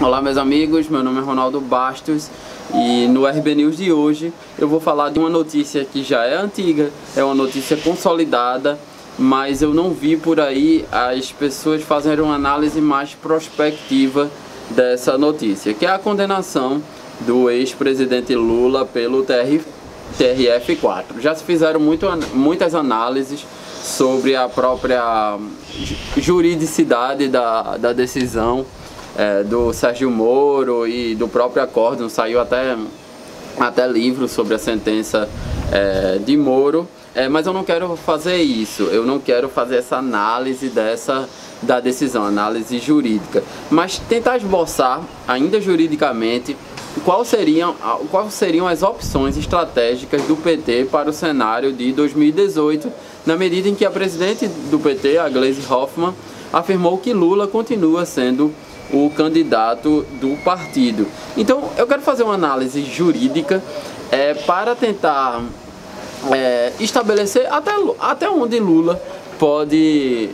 Olá meus amigos, meu nome é Ronaldo Bastos e no RB News de hoje eu vou falar de uma notícia que já é antiga, é uma notícia consolidada, mas eu não vi por aí as pessoas fazerem uma análise mais prospectiva dessa notícia, que é a condenação do ex-presidente Lula pelo TRF4. Já se fizeram muitas análises sobre a própria juridicidade da decisão do Sérgio Moro e do próprio acórdão. Saiu até livro sobre a sentença de Moro, mas eu não quero fazer isso, eu não quero fazer essa análise da decisão, análise jurídica, mas tentar esboçar, ainda juridicamente, quais seriam as opções estratégicas do PT para o cenário de 2018, na medida em que a presidente do PT, a Gleisi Hoffmann, afirmou que Lula continua sendo o candidato do partido. Então eu quero fazer uma análise jurídica para tentar estabelecer até onde Lula pode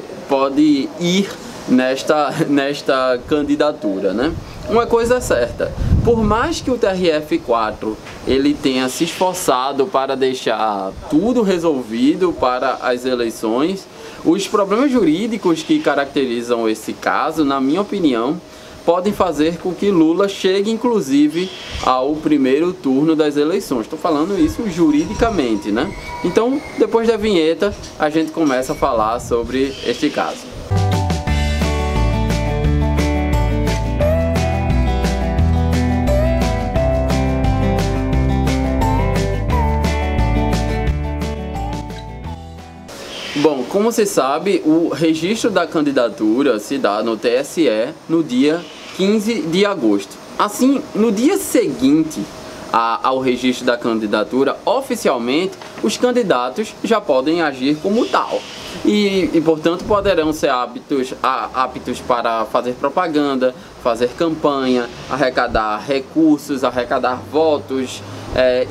ir nesta candidatura, né? Uma coisa é certa, por mais que o TRF4 ele tenha se esforçado para deixar tudo resolvido para as eleições, os problemas jurídicos que caracterizam esse caso, na minha opinião, podem fazer com que Lula chegue inclusive ao primeiro turno das eleições. Estou falando isso juridicamente, né? Então, depois da vinheta, a gente começa a falar sobre este caso. Bom, como se sabe, o registro da candidatura se dá no TSE no dia 15 de agosto. Assim, no dia seguinte ao registro da candidatura, oficialmente, os candidatos já podem agir como tal. E portanto, poderão ser aptos para fazer propaganda, fazer campanha, arrecadar recursos, arrecadar votos,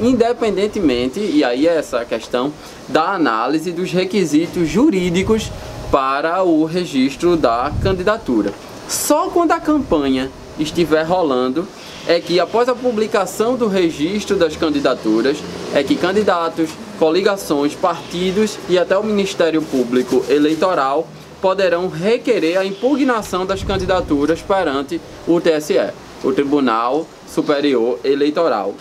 independentemente, e aí é essa questão da análise dos requisitos jurídicos para o registro da candidatura. Só quando a campanha estiver rolando é que, após a publicação do registro das candidaturas, é que candidatos, coligações, partidos e até o Ministério Público Eleitoral poderão requerer a impugnação das candidaturas perante o TSE, o Tribunal Superior Eleitoral.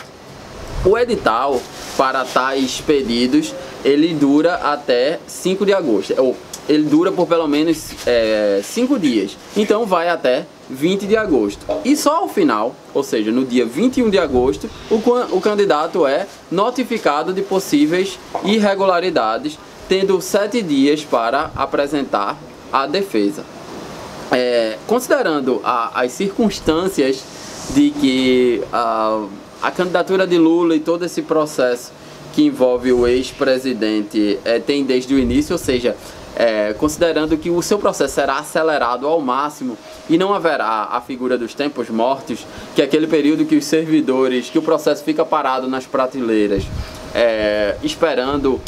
O edital para tais pedidos, ele dura até 5 de agosto, ou ele dura por pelo menos 5 dias, então vai até 20 de agosto. E só ao final, ou seja, no dia 21 de agosto, o candidato é notificado de possíveis irregularidades, tendo 7 dias para apresentar a defesa. Considerando as circunstâncias de que a candidatura de Lula e todo esse processo que envolve o ex-presidente tem desde o início, ou seja, considerando que o seu processo será acelerado ao máximo e não haverá a figura dos tempos mortos, que é aquele período que os servidores, que o processo fica parado nas prateleiras, esperando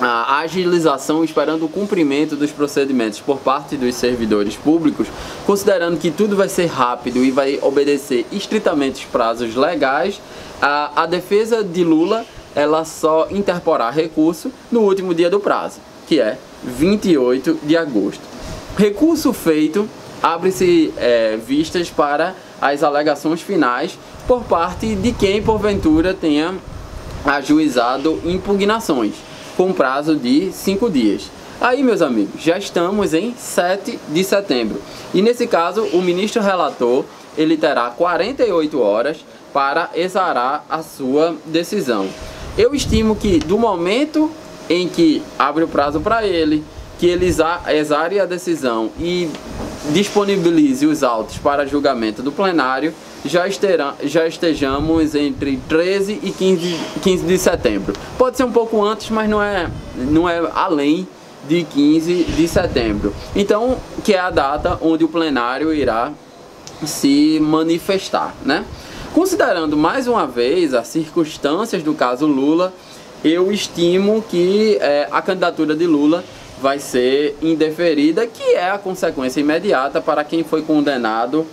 a agilização, esperando o cumprimento dos procedimentos por parte dos servidores públicos, considerando que tudo vai ser rápido e vai obedecer estritamente os prazos legais, a defesa de Lula ela só interporá recurso no último dia do prazo, que é 28 de agosto. Recurso feito, abre-se vistas para as alegações finais por parte de quem porventura tenha ajuizado impugnações, com prazo de 5 dias. Aí, meus amigos, já estamos em 7 de setembro. E nesse caso, o ministro relator, ele terá 48 horas para exarar a sua decisão. Eu estimo que do momento em que abre o prazo para ele, que ele exare a decisão e disponibilize os autos para julgamento do plenário, já estejamos entre 13 e 15 de setembro. Pode ser um pouco antes, mas não é além de 15 de setembro. Então, que é a data onde o plenário irá se manifestar, né? Considerando mais uma vez as circunstâncias do caso Lula, eu estimo que a candidatura de Lula vai ser indeferida, que é a consequência imediata para quem foi condenado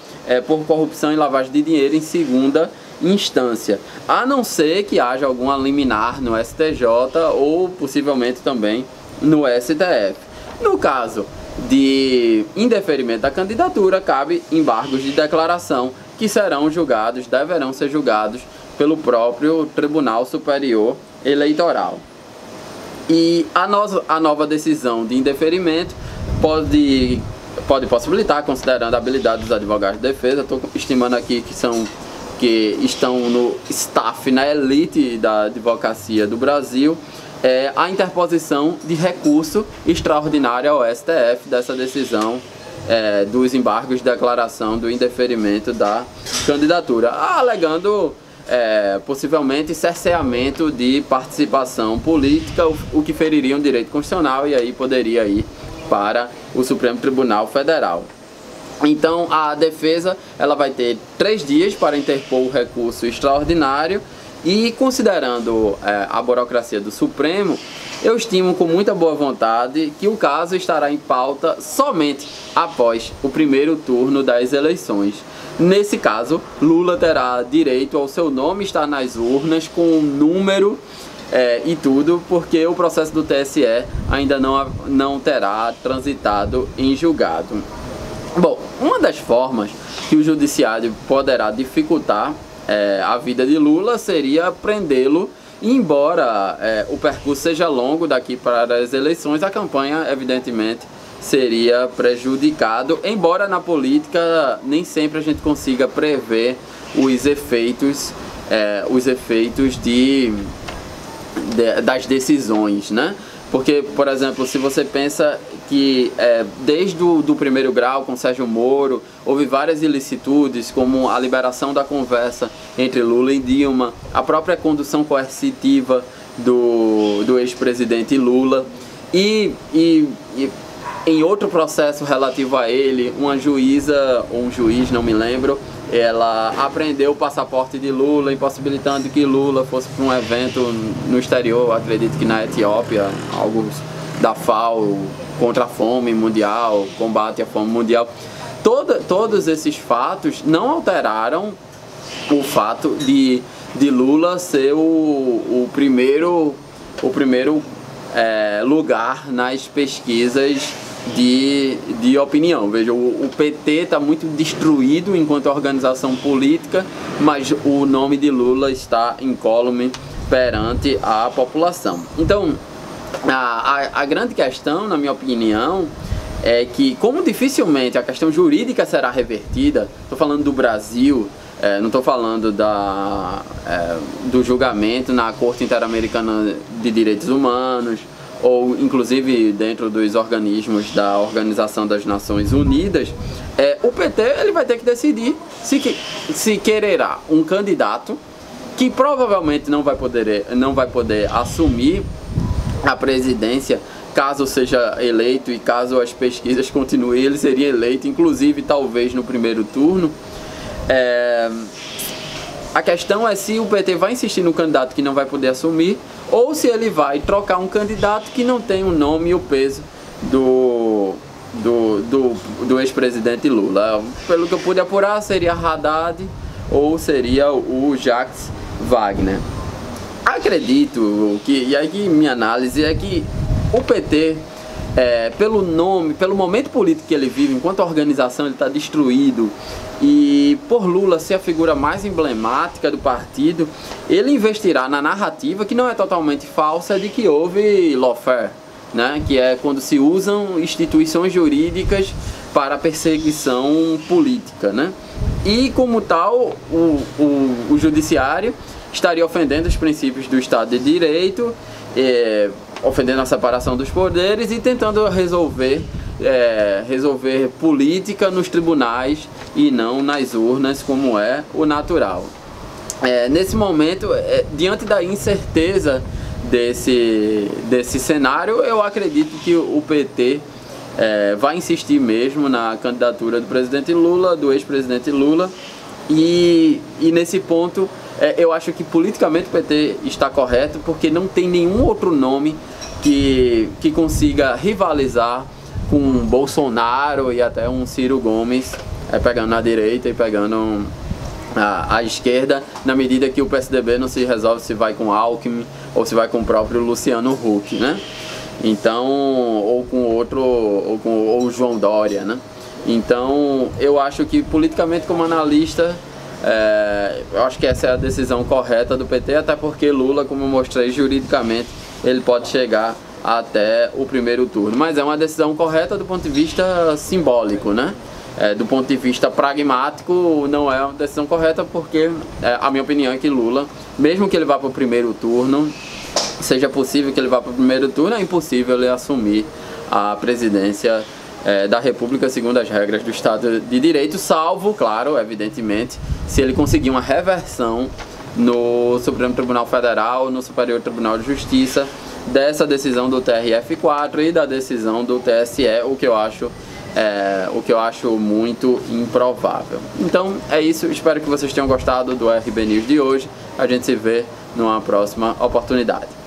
por corrupção e lavagem de dinheiro em segunda instância, a não ser que haja alguma liminar no STJ ou possivelmente também no STF. No caso de indeferimento da candidatura, cabe embargos de declaração que deverão ser julgados pelo próprio Tribunal Superior Eleitoral. E a nova decisão de indeferimento pode possibilitar, considerando a habilidade dos advogados de defesa, estou estimando aqui que estão no staff, na elite da advocacia do Brasil, a interposição de recurso extraordinário ao STF dessa decisão dos embargos de declaração do indeferimento da candidatura, alegando possivelmente cerceamento de participação política, o que feriria um direito constitucional e aí poderia ir para o Supremo Tribunal Federal. Então a defesa ela vai ter 3 dias para interpor o recurso extraordinário e, considerando a burocracia do Supremo, eu estimo com muita boa vontade que o caso estará em pauta somente após o primeiro turno das eleições. Nesse caso, Lula terá direito ao seu nome estar nas urnas com um número e tudo, porque o processo do TSE ainda não terá transitado em julgado. Bom, uma das formas que o judiciário poderá dificultar a vida de Lula seria prendê-lo, e embora o percurso seja longo daqui para as eleições, a campanha evidentemente seria prejudicado, embora na política nem sempre a gente consiga prever os efeitos das decisões, né? Porque, por exemplo, se você pensa que desde o primeiro grau com Sérgio Moro houve várias ilicitudes, como a liberação da conversa entre Lula e Dilma, a própria condução coercitiva do ex-presidente Lula e em outro processo relativo a ele, uma juíza ou um juiz, não me lembro, ela apreendeu o passaporte de Lula, impossibilitando que Lula fosse para um evento no exterior, acredito que na Etiópia, algo da FAO, contra a fome mundial, combate à fome mundial. Todos esses fatos não alteraram o fato de Lula ser o primeiro lugar nas pesquisas de opinião. Veja, o PT está muito destruído enquanto organização política, mas o nome de Lula está incólume perante a população. Então, a grande questão, na minha opinião, é que, como dificilmente a questão jurídica será revertida, estou falando do Brasil, não estou falando do julgamento na Corte Interamericana de Direitos Humanos, ou inclusive dentro dos organismos da Organização das Nações Unidas, o PT ele vai ter que decidir se quererá um candidato que provavelmente não vai poder assumir a presidência caso seja eleito, e caso as pesquisas continuem, ele seria eleito, inclusive talvez no primeiro turno. A questão é se o PT vai insistir no candidato que não vai poder assumir, ou se ele vai trocar um candidato que não tem o nome e o peso do ex-presidente Lula. Pelo que eu pude apurar, seria Haddad ou seria o Jacques Wagner. Acredito que, e aí minha análise é que o PT, pelo nome, pelo momento político que ele vive, enquanto a organização ele está destruído, e por Lula ser a figura mais emblemática do partido, ele investirá na narrativa, que não é totalmente falsa, de que houve lawfare, né? Que é quando se usam instituições jurídicas para perseguição política, né? E como tal, o judiciário estaria ofendendo os princípios do Estado de Direito, ofendendo a separação dos poderes e tentando resolver política nos tribunais e não nas urnas, como é o natural. Nesse momento, diante da incerteza desse cenário, eu acredito que o PT vai insistir mesmo na candidatura do presidente Lula, do ex-presidente Lula, e nesse ponto eu acho que politicamente o PT está correto, porque não tem nenhum outro nome que consiga rivalizar com Bolsonaro e até um Ciro Gomes, pegando na direita e pegando a esquerda, na medida que o PSDB não se resolve se vai com Alckmin ou se vai com o próprio Luciano Huck, né? Então, ou com outro, ou o João Dória, né? Então, eu acho que politicamente, como analista, eu acho que essa é a decisão correta do PT, até porque Lula, como eu mostrei, juridicamente, ele pode chegar até o primeiro turno. Mas é uma decisão correta do ponto de vista simbólico, né? Do ponto de vista pragmático, não é uma decisão correta, porque a minha opinião é que Lula, mesmo que ele vá para o primeiro turno, seja possível que ele vá para o primeiro turno, é impossível ele assumir a presidência da República segundo as regras do Estado de Direito, salvo, claro, evidentemente, se ele conseguir uma reversão no Supremo Tribunal Federal, no Superior Tribunal de Justiça, dessa decisão do TRF4 e da decisão do TSE, o que eu acho muito improvável. Então é isso, espero que vocês tenham gostado do RB News de hoje. A gente se vê numa próxima oportunidade.